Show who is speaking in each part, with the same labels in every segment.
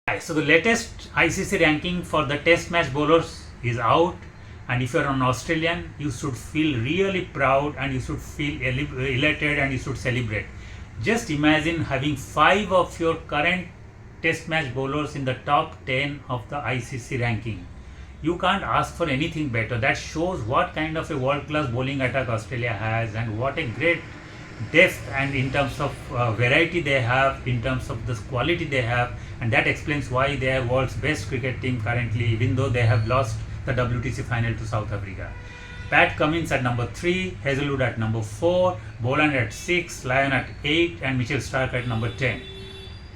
Speaker 1: So the latest ICC ranking for the test match bowlers is out, and if you're an Australian, you should feel really proud and you should feel elated and you should celebrate. Just imagine having 5 of your current test match bowlers in the top 10 of the ICC ranking. You can't ask for anything better. That shows what kind of a world class bowling attack Australia has and what a great depth and in terms of variety they have, in terms of the quality they have, and that explains why they are world's best cricket team currently, even though they have lost the WTC final to South Africa. Pat Cummins at number 3, Hazelwood at number 4, Boland at 6, Lyon at 8, and Mitchell Stark at number 10.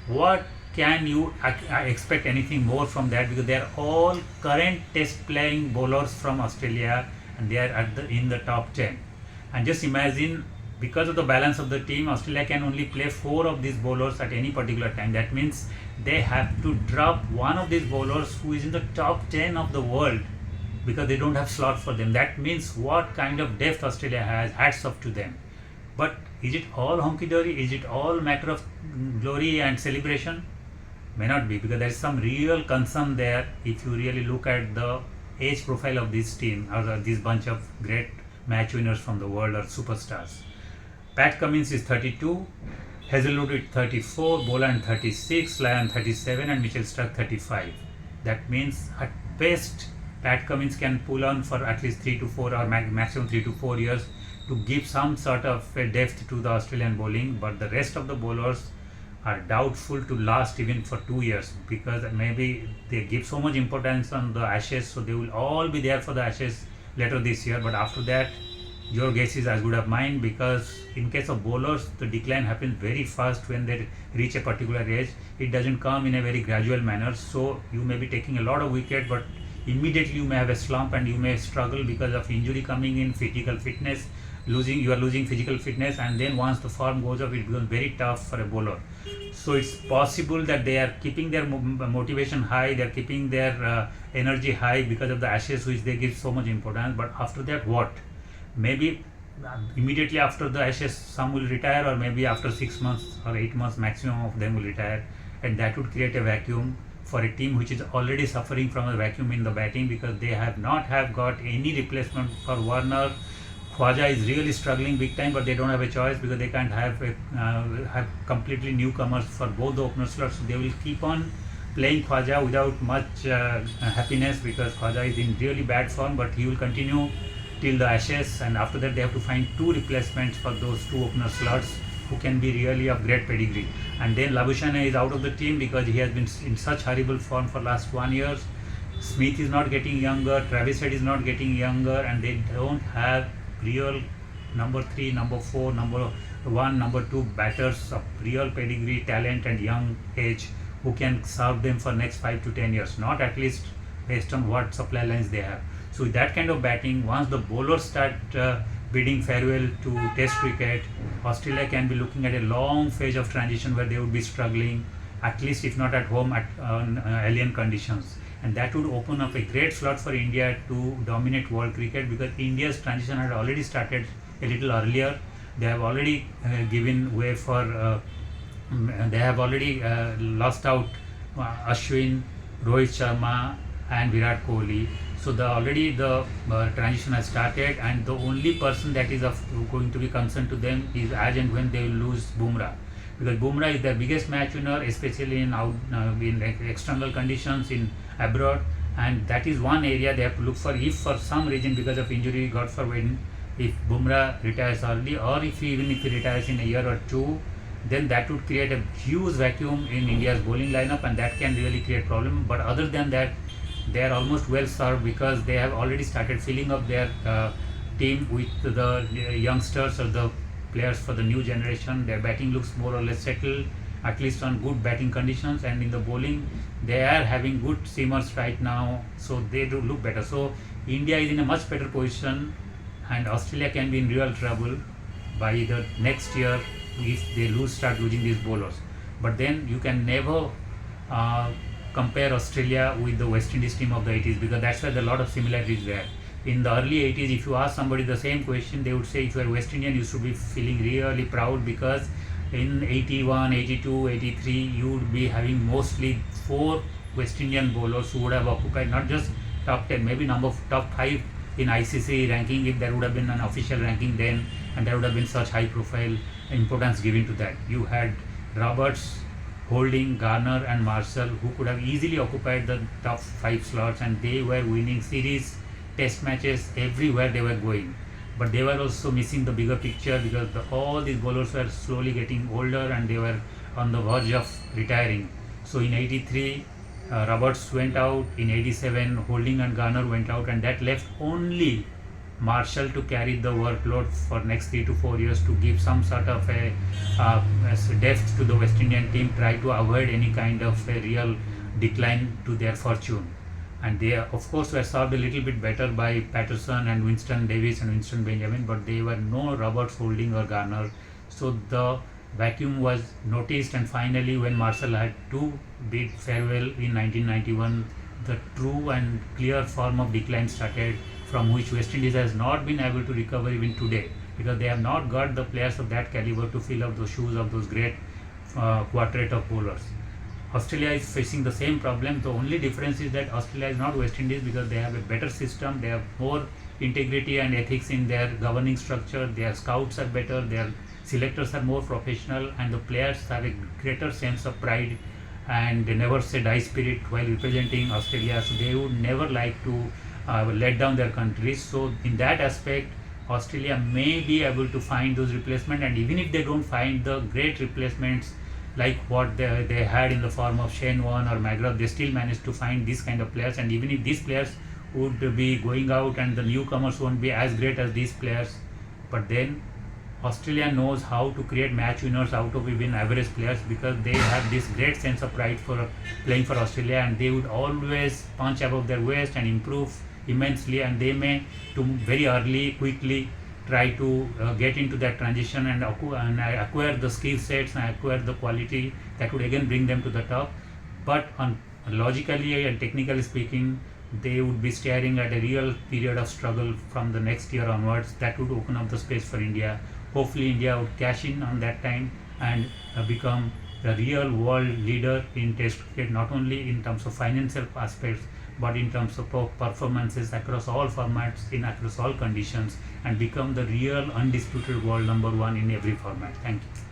Speaker 1: What can you expect anything more from that? Because they are all current test playing bowlers from Australia and they are in the top 10. And just imagine, because of the balance of the team, Australia can only play 4 of these bowlers at any particular time. That means they have to drop one of these bowlers who is in the top 10 of the world because they don't have slot for them. That means what kind of depth Australia has. Hats off to them. But is it all honky-dory? Is it all matter of glory and celebration? May not be, because there is some real concern there if you really look at the age profile of this team or this bunch of great match winners from the world or superstars. Pat Cummins is 32, Hazelwood is 34, Boland 36, Lyon 37, and Mitchell Stark 35. That means at best Pat Cummins can pull on for at least 3 to 4 or maximum 3 to 4 years to give some sort of a depth to the Australian bowling, but the rest of the bowlers are doubtful to last even for 2 years, because maybe they give so much importance on the Ashes, so they will all be there for the Ashes later this year, but after that your guess is as good as mine, because in case of bowlers the decline happens very fast when they reach a particular age. It doesn't come in a very gradual manner, so you may be taking a lot of wicket but immediately you may have a slump and you may struggle because of injury coming in, physical fitness, you are losing physical fitness, and then once the form goes up it becomes very tough for a bowler. So it's possible that they are keeping their motivation high, they are keeping their energy high because of the Ashes, which they give so much importance, but after that what? Maybe immediately after the Ashes some will retire, or maybe after 6 months or 8 months maximum of them will retire, and that would create a vacuum for a team which is already suffering from a vacuum in the batting, because they have not got any replacement for Warner. Khwaja is really struggling big time, but they don't have a choice because they can't have completely newcomers for both the opener slots. So they will keep on playing Khwaja without much happiness, because Khwaja is in really bad form, but he will continue till the Ashes, and after that they have to find 2 replacements for those 2 opener slots who can be really of great pedigree. And then Labuschagne is out of the team because he has been in such horrible form for last 1 year. Smith is not getting younger, Travis Head is not getting younger, and they don't have real number 3, number 4, number 1, number 2 batters of real pedigree, talent and young age who can serve them for next 5 to 10 years, not at least based on what supply lines they have. So with that kind of batting, once the bowlers start bidding farewell to test cricket, Australia can be looking at a long phase of transition where they would be struggling, at least if not at home, at alien conditions. And that would open up a great slot for India to dominate world cricket, because India's transition had already started a little earlier. They have already given way for, they have already lost out Ashwin, Rohit Sharma and Virat Kohli. So already the transition has started, and the only person that is going to be concerned to them is as and when they will lose Bumrah, because Bumrah is their biggest match winner, especially in external conditions in abroad, and that is one area they have to look for. If for some reason because of injury, God forbid, if Bumrah retires early, or even if he retires in a year or 2, then that would create a huge vacuum in India's bowling lineup, and that can really create problem. But other than that, they are almost well served, because they have already started filling up their team with the youngsters or the players for the new generation. Their batting looks more or less settled, at least on good batting conditions, and in the bowling they are having good seamers right now, so they do look better. So India is in a much better position, and Australia can be in real trouble by the next year if they start losing these bowlers. But then you can never compare Australia with the West Indies team of the 80s, because that's where there are a lot of similarities there. In the early 80s, if you ask somebody the same question, they would say if you are West Indian, you should be feeling really proud, because In 81, 82, 83, you would be having mostly four West Indian bowlers who would have occupied not just top 10, maybe top 5 in ICC ranking if there would have been an official ranking then, and there would have been such high profile importance given to that. You had Roberts, Holding, Garner, and Marshall who could have easily occupied the top 5 slots, and they were winning series, test matches everywhere they were going. But they were also missing the bigger picture because all these bowlers were slowly getting older and they were on the verge of retiring. So in 83, Roberts went out. In 87, Holding and Garner went out, and that left only Marshall to carry the workload for next 3 to 4 years to give some sort of a depth to the West Indian team, try to avoid any kind of a real decline to their fortune. And they of course were served a little bit better by Patterson and Winston Davis and Winston Benjamin, but they were no Roberts, Holding or Garner. So the vacuum was noticed, and finally when Marshall had to bid farewell in 1991, the true and clear form of decline started, from which West Indies has not been able to recover even today, because they have not got the players of that caliber to fill up those shoes of those great quartet of bowlers. Australia is facing the same problem. The only difference is that Australia is not West Indies because they have a better system, they have more integrity and ethics in their governing structure, their scouts are better, their selectors are more professional, and the players have a greater sense of pride and they never say die spirit while representing Australia. So they would never like to let down their countries. So in that aspect, Australia may be able to find those replacements, and even if they don't find the great replacements like what they had in the form of Shane Warne or McGrath, they still managed to find these kind of players. And even if these players would be going out and the newcomers won't be as great as these players, but then Australia knows how to create match winners out of even average players, because they have this great sense of pride for playing for Australia, and they would always punch above their waist and improve immensely, and they may to very early quickly try to get into that transition and acquire the skill sets and acquire the quality that would again bring them to the top. But logically and technically speaking, they would be staring at a real period of struggle from the next year onwards. That would open up the space for India. Hopefully India would cash in on that time and become the real world leader in test cricket, not only in terms of financial aspects but in terms of performances across all formats, in across all conditions, and become the real undisputed world number one in every format. Thank you.